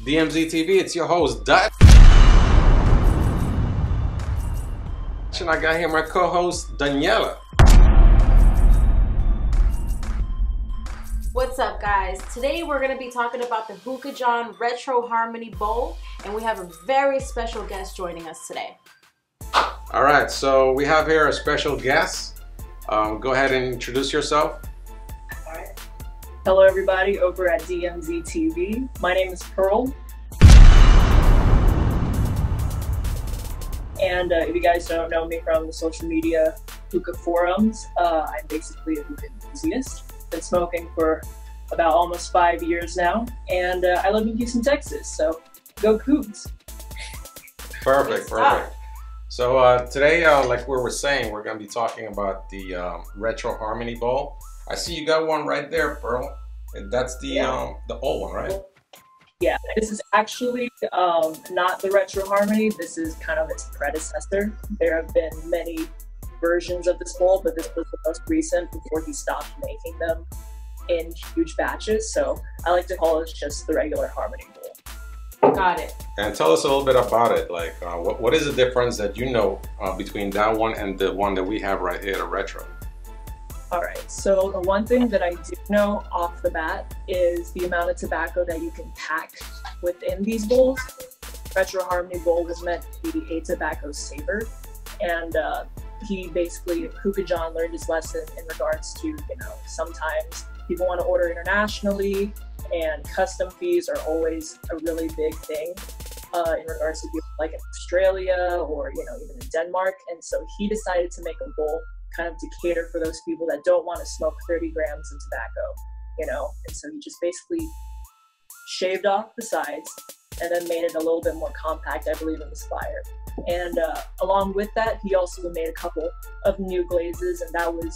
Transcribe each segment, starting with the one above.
DMZ TV, it's your host, Dutch. And I got here my co-host, Daniela. What's up, guys? Today we're going to be talking about the Hookah Retro Harmony Bowl, and we have a very special guest joining us today. All right, so we have here a special guest. Go ahead and introduce yourself. All right. Hello, everybody over at DMZ TV. My name is Pearl. And if you guys don't know me from the social media hookah forums, I'm basically a hookah enthusiast. Been smoking for about almost 5 years now, and I live in Houston, Texas, so go Cougs. Perfect. So today, like we were saying, we're going to be talking about the Retro Harmony Bowl. I see you got one right there, Pearl. And that's the old one, right? Yeah, this is actually not the Retro Harmony. This is kind of its predecessor. There have been many versions of this bowl, but this was the most recent before he stopped making them in huge batches. So I like to call it just the regular Harmony Bowl. Got it. And tell us a little bit about it. Like, what is the difference that you know between that one and the one that we have right here, the Retro? All right, so the one thing that I do know off the bat is the amount of tobacco that you can pack within these bowls. Retro Harmony Bowl was meant to be a tobacco saver, and he basically, Hookah John, learned his lesson in regards to, sometimes people want to order internationally, and custom fees are always a really big thing in regards to people like in Australia or even in Denmark. And so he decided to make a bowl kind of to cater for those people that don't want to smoke 30 grams of tobacco, and so he just basically shaved off the sides and then made it a little bit more compact, I believe, in the spire. And along with that, he also made a couple of new glazes, and that was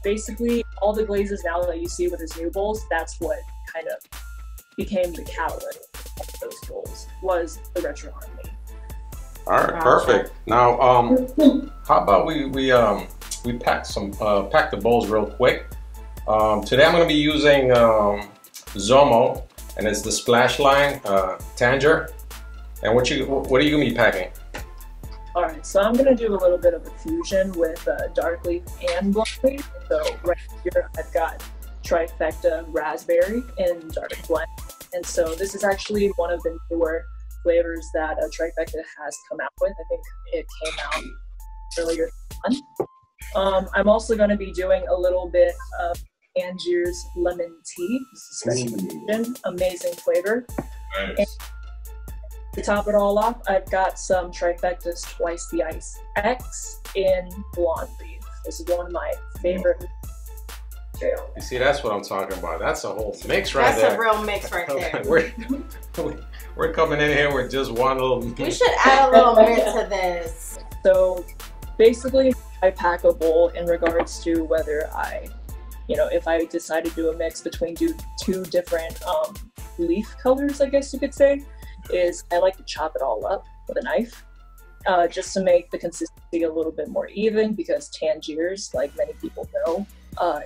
basically all the glazes now that you see with his new bowls. That's what kind of became the catalyst of those bowls, was the Retro Harmony. All right, perfect. Now, how about we pack the bowls real quick. Today I'm going to be using Zomo, and it's the Splash Line Tanger. And what are you going to be packing? All right, so I'm going to do a little bit of a fusion with dark leaf and blonde leaf. So right here I've got Trifecta Raspberry in dark blend, and so this is actually one of the newer flavors that Trifecta has come out with. I think it came out earlier this month. I'm also going to be doing a little bit of Angier's Lemon Tea. This is special edition, amazing flavor. Nice. And to top it all off, I've got some Trifecta's Twice the Ice X in blonde leaf. This is one of my favorite. You see, that's what I'm talking about. That's a whole mix right there. That's a real mix right there. We're coming in here with just one little... We should add a little mint to this. So basically, I pack a bowl in regards to whether I, if I decide to do a mix between two different leaf colors, I guess you could say, is I like to chop it all up with a knife, just to make the consistency a little bit more even, because Tangiers, like many people know,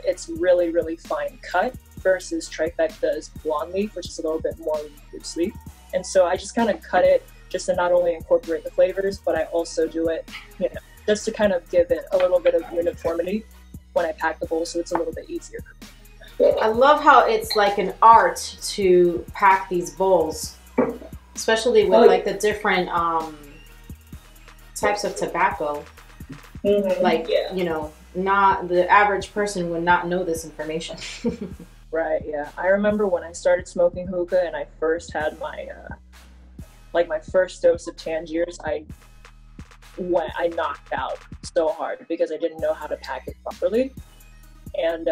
it's really, really fine cut versus Trifecta's blonde leaf, which is a little bit more loose leaf. And so I just kind of cut it just to not only incorporate the flavors, but I also do it, just to kind of give it a little bit of uniformity when I pack the bowl, so it's a little bit easier. I love how it's like an art to pack these bowls, especially with like the different types of tobacco. Not the average person would not know this information. Right, yeah. I remember when I started smoking hookah and I first had my my first dose of Tangiers, I knocked out so hard because I didn't know how to pack it properly. And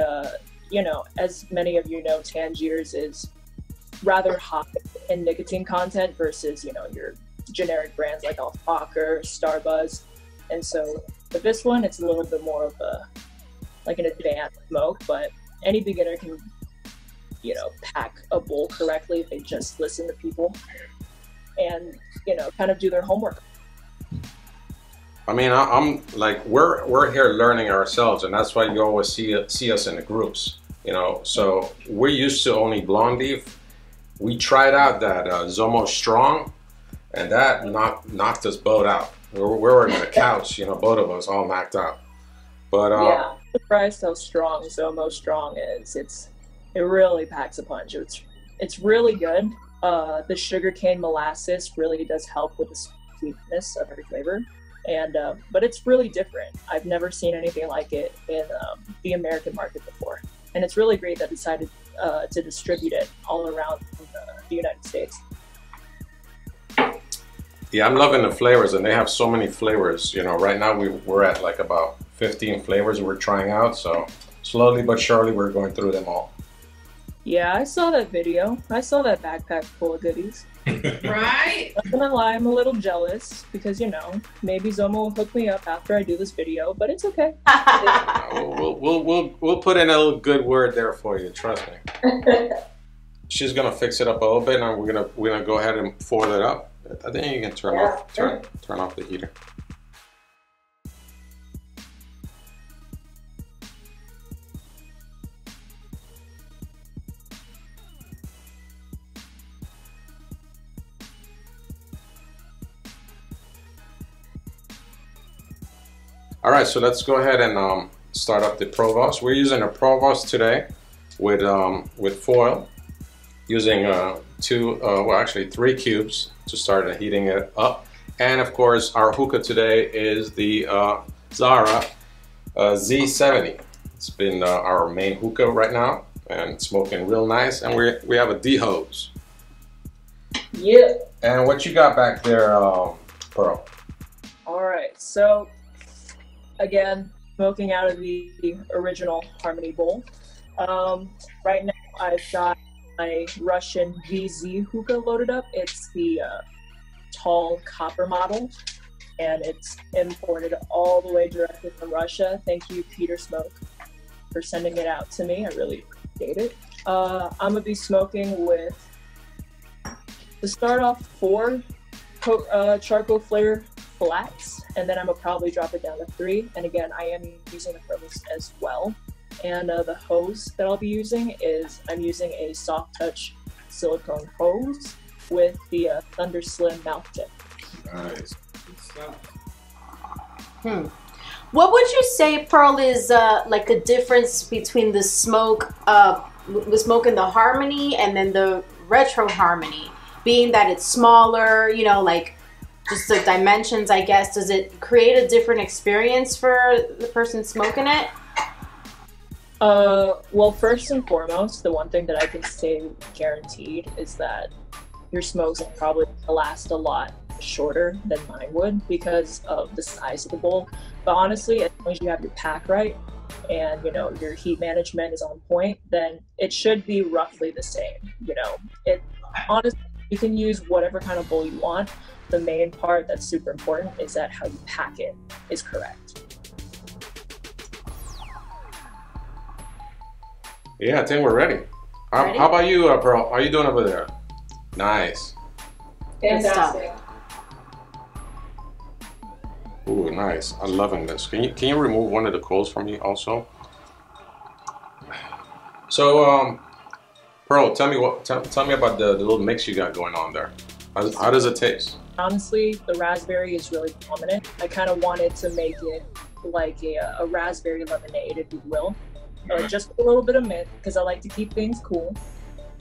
as many of you know, Tangiers is rather high in nicotine content versus your generic brands like Alpaca, Starbuzz. And so with this one, it's a little bit more of an advanced smoke, but any beginner can pack a bowl correctly if they just listen to people and kind of do their homework. I mean, I'm like, we're here learning ourselves, and that's why you always see us in the groups, So we're used to only blonde leaf, we tried out that Zomo Strong, and that knocked us both out. We were on the couch, you know, both of us all knocked out. But yeah, I'm surprised how strong Zomo Strong is. It really packs a punch. It's really good. The sugarcane molasses really does help with the sweetness of every flavor, and but it's really different. I've never seen anything like it in the American market before, and it's really great that they decided to distribute it all around the United States. Yeah, I'm loving the flavors, and they have so many flavors. You know, right now we're at like about 15 flavors we're trying out, so slowly but surely we're going through them all. Yeah, I saw that video. I saw that backpack full of goodies. Right? Not gonna lie, I'm a little jealous because, you know, maybe Zomo will hook me up after I do this video, but it's okay. We'll put in a little good word there for you. Trust me. She's gonna fix it up a little bit, and we're gonna go ahead and fold it up. I think you can turn off the heater. All right, so let's go ahead and start up the Provost. We're using a Provost today with foil, using three cubes to start heating it up. And of course, our hookah today is the Zara Z70. It's been our main hookah right now, and it's smoking real nice. And we have a D-hose. Yeah. And what you got back there, Pearl? All right, so again, smoking out of the original Harmony bowl. Right now, I've got my Russian VZ hookah loaded up. It's the tall copper model, and it's imported all the way directly from Russia. Thank you, Peter Smoke, for sending it out to me. I really appreciate it. I'm gonna be smoking with, to start off, 4 charcoal flare flats, and then I'm gonna probably drop it down to 3. And again, I am using a Provost as well. And the hose that I'll be using is, I'm using a soft touch silicone hose with the Thunder Slim mouth tip. Nice. What would you say, Pearl, is like a difference between the smoke in the Harmony and then the Retro Harmony? Being that it's smaller, you know, like just the dimensions, I guess. Does it create a different experience for the person smoking it? Well, first and foremost, the one thing that I can say guaranteed is that your smokes will probably last a lot shorter than mine would because of the size of the bowl. But honestly, as long as you have your pack right and, you know, your heat management is on point, then it should be roughly the same. You know, honestly, you can use whatever kind of bowl you want. The main part that's super important is that how you pack it is correct. Yeah, I think we're ready. How about you, Pearl? How are you doing over there? Nice. Fantastic. Ooh, nice. I'm loving this. Can you remove one of the coals for me also? So, Pearl, tell me about the little mix you got going on there. How does it taste? Honestly, the raspberry is really prominent. I kind of wanted to make it like a raspberry lemonade, if you will. Just a little bit of mint, because I like to keep things cool.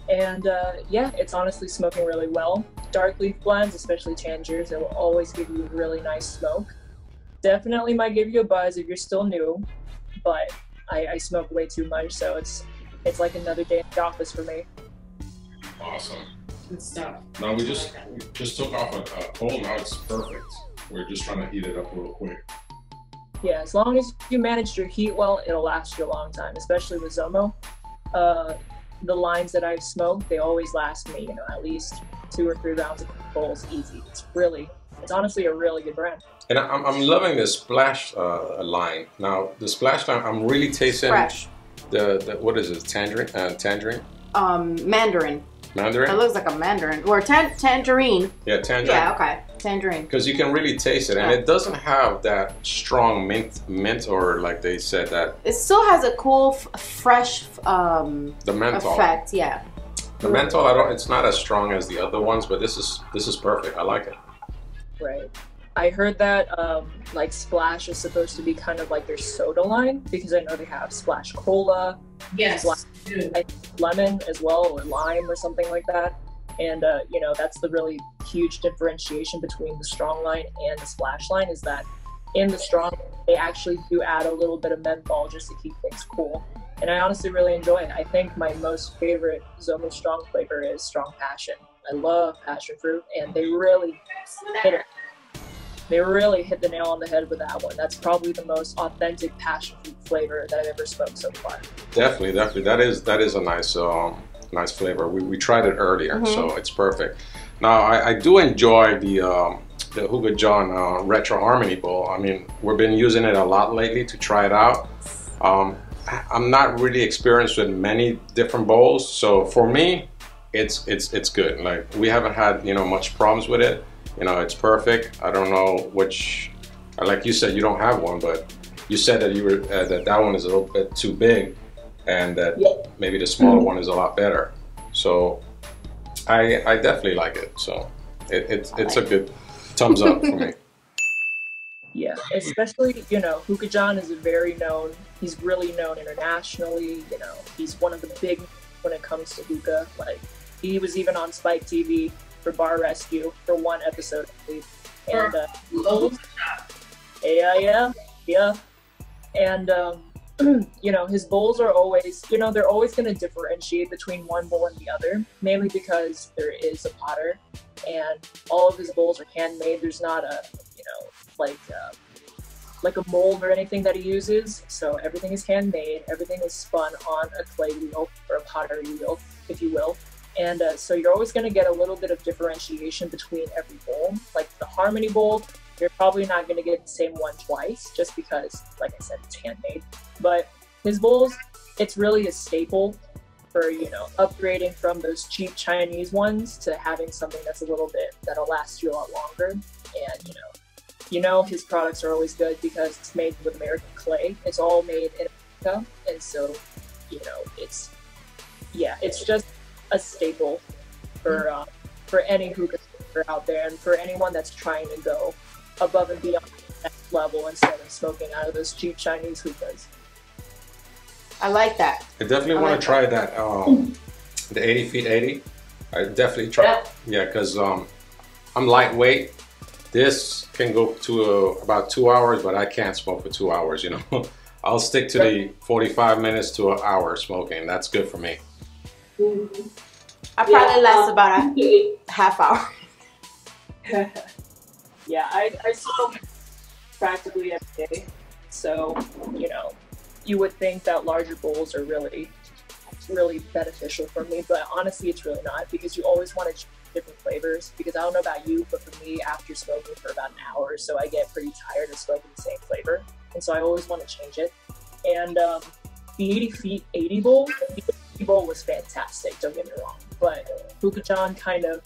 And yeah, it's honestly smoking really well. Dark leaf blends, especially Tangers, it will always give you really nice smoke. Definitely might give you a buzz if you're still new, but I smoke way too much, so it's like another day in the office for me. Awesome. Good stuff. Now we just took off a coal. Now it's perfect. We're just trying to heat it up real quick. Yeah, as long as you manage your heat well, it'll last you a long time, especially with Zomo. The lines that I've smoked, they always last me, you know, at least 2 or 3 rounds of bowls easy. It's honestly a really good brand. And I'm loving the Splash line. Now, the Splash line, I'm really tasting fresh. The what is it, tangerine? Tangerine? Mandarin. Mandarin? It looks like a mandarin. Or tangerine. Yeah, tangerine. Yeah, okay. Tangerine. Because you can really taste it, and it doesn't have that strong mint, or like they said that. It still has a cool, fresh the menthol effect, yeah. The menthol, I don't. It's not as strong as the other ones, but this is perfect. I like it. Right. I heard that like Splash is supposed to be kind of like their soda line, because I know they have Splash Cola, Yes. Splash lemon as well, or lime or something like that. And you know, that's the really huge differentiation between the Strong line and the Splash line, is that in the Strong, they actually do add a little bit of menthol just to keep things cool. And I honestly really enjoy it. I think my most favorite Zomo Strong flavor is Strong Passion. I love passion fruit, and they really hit it. They really hit the nail on the head with that one. That's probably the most authentic passion fruit flavor that I've ever smoked so far. Definitely. That is a nice flavor. We tried it earlier, so it's perfect. Now I do enjoy the Hookah John Retro Harmony bowl. I mean, we've been using it a lot lately to try it out. I'm not really experienced with many different bowls, so for me, it's good. Like, we haven't had much problems with it. It's perfect. I don't know which, like you said, you don't have one, but you said that you were that one is a little bit too big, and that maybe the smaller one is a lot better. So I definitely like it. So it's a good thumbs up for me. Yeah, especially, Hookah John is he's really known internationally. He's one of the big when it comes to hookah. Like, he was even on Spike TV for Bar Rescue for one episode, I believe. And yeah. And his bowls are always, they're always going to differentiate between one bowl and the other, mainly because there is a potter, and all of his bowls are handmade. There's not a like a mold or anything that he uses. So everything is handmade. Everything is spun on a clay wheel, or a pottery wheel, if you will. And so you're always going to get a little bit of differentiation between every bowl. Like the Harmony bowl, you're probably not going to get the same one twice, just because, like I said, it's handmade. But his bowls, it's really a staple for, upgrading from those cheap Chinese ones to having something that's a little bit, that'll last you a lot longer. And, his products are always good because it's made with American clay. It's all made in America. And so, it's just a staple for any hookah out there, and for anyone that's trying to go above and beyond that level instead of smoking out of those cheap Chinese hookahs. I like that. I definitely want to try that. The 80 feet 80. I definitely try. Yeah, because I'm lightweight. This can go to about 2 hours, but I can't smoke for 2 hours. I'll stick to the 45 minutes to an hour smoking. That's good for me. I probably last about a half hour. Yeah, I smoke practically every day. So, you would think that larger bowls are really beneficial for me, but honestly, it's really not, because you always want to try different flavors. Because I don't know about you, but for me, after smoking for about an hour or so, I get pretty tired of smoking the same flavor. And so I always want to change it. And the 80 feet 80 bowl, was fantastic, don't get me wrong, but Hookah John kind of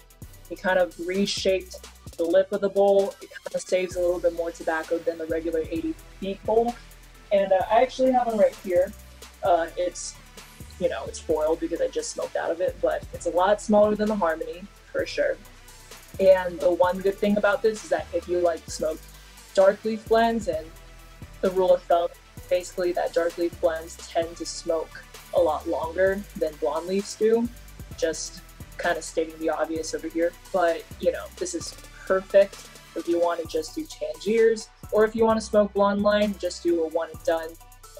reshaped the lip of the bowl. It kind of saves a little bit more tobacco than the regular 80 feet bowl. And I actually have one right here. It's foiled because I just smoked out of it, but it's a lot smaller than the Harmony for sure. And the one good thing about this is that if you like to smoke dark leaf blends, and the rule of thumb, basically, that dark leaf blends tend to smoke a lot longer than blonde leaves do. Just kind of stating the obvious over here. But, this is perfect if you want to just do Tangiers, or if you want to smoke blonde line, just do a one and done.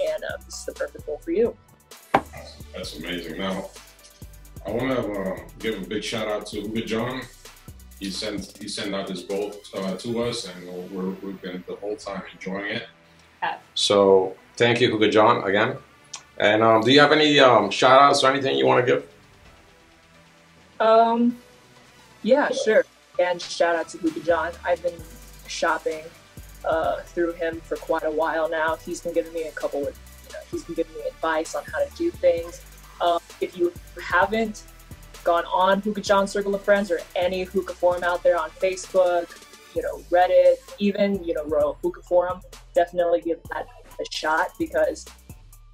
And this is the perfect bowl for you. That's amazing. Now, I want to give a big shout out to Hookah John. He sent out this bowl to us, and we've been the whole time enjoying it. So thank you, Hookah John, again. And do you have any shout outs or anything you want to give? Yeah, sure. And shout out to Hookah John. I've been shopping through him for quite a while now. He's been giving me he's been giving me advice on how to do things. If you haven't gone on Hookah John Circle of Friends, or any hookah forum out there on Facebook, Reddit, even, Royal Hookah Forum, definitely give that a shot, because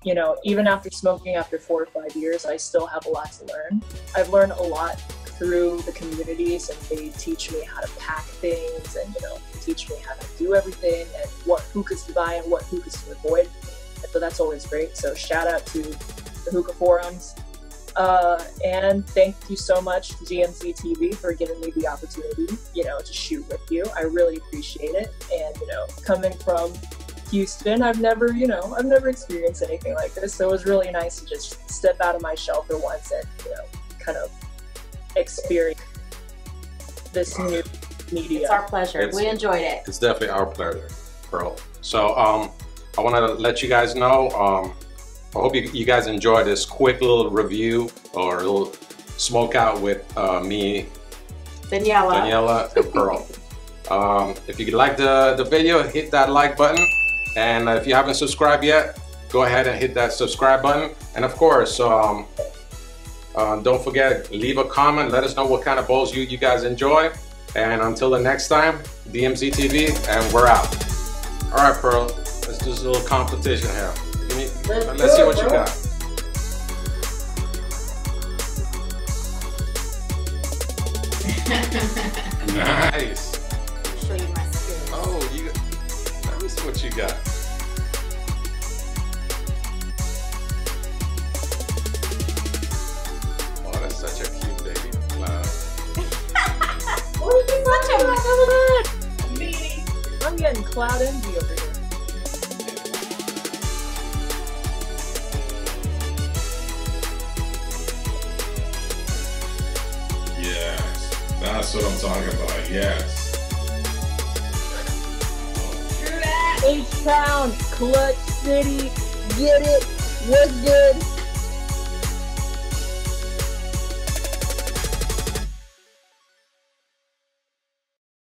you know, even after smoking after 4 or 5 years, I still have a lot to learn. I've learned a lot through the communities, and they teach me how to pack things, and, you know, teach me how to do everything and what hookahs to buy and what hookahs to avoid. And so that's always great. So shout out to the hookah forums. And thank you so much to DMZ TV for giving me the opportunity, you know, to shoot with you. I really appreciate it. And, you know, coming from Houston, I've never experienced anything like this. So it was really nice to just step out of my shell for once and, you know, kind of experience this new media. It's our pleasure. We enjoyed it. It's definitely our pleasure, Pearl. So I want to let you guys know, I hope you guys enjoy this quick little review or a little smoke out with me, Daniela, and Pearl. If you like the video, hit that like button. And if you haven't subscribed yet, go ahead and hit that subscribe button. And of course, don't forget, leave a comment. Let us know what kind of bowls you guys enjoy. And until the next time, DMZ TV, and we're out. All right, Pearl, let's do this little competition here. Let's see what you got. Nice. I'll show you my skills. Oh, let me see what you got. Oh, that's such a cute baby cloud. I'm getting cloud envy over here. Yes, that's what I'm talking about. Yes. H-Town, Clutch City, get it, what's good?